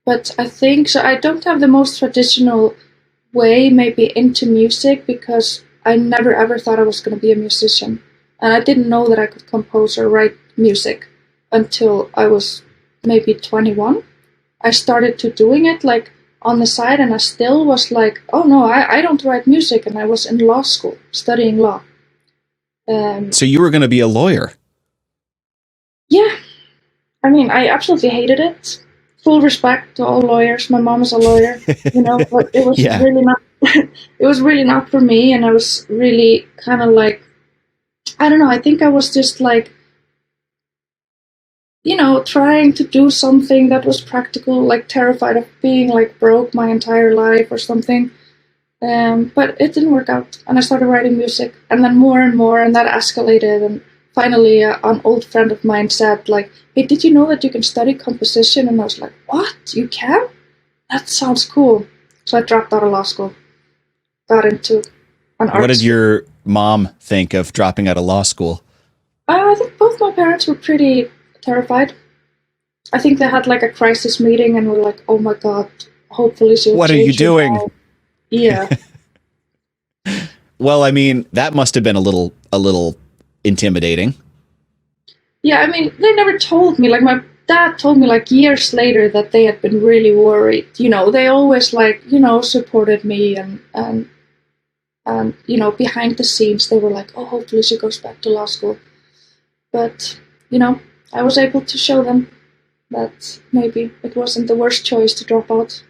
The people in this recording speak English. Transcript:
but I think so. I don't have the most traditional way maybe into music because I never ever thought I was going to be a musician, and I didn't know that I could compose or write music until I was maybe 21. I started to doing it like on the side, and I still was like, oh no, I don't write music, and I was in law school studying law. So you were going to be a lawyer? Yeah, I mean, I absolutely hated it. Full respect to all lawyers. My mom is a lawyer, but it was Yeah. really not. It was really not for me, and I was really kind of like, I don't know. I think I was just like, trying to do something that was practical, like terrified of being like broke my entire life or something. But it didn't work out, and I started writing music, and then more and more, and that escalated. And finally, an old friend of mine said, like, "Hey, did you know that you can study composition?" And I was like, "What? You can? That sounds cool." So I dropped out of law school, got into an art. What did your mom think of dropping out of law school? I think both my parents were pretty terrified. I think they had like a crisis meeting and were like, "Oh my god, hopefully she'll What are you change her doing?" mind." Yeah. Well, I mean, that must have been a little intimidating. Yeah, I mean, they never told me. Like, my dad told me, like, years later that they had been really worried. They always, like, supported me and behind the scenes, they were like, oh, hopefully she goes back to law school. But, I was able to show them that maybe it wasn't the worst choice to drop out.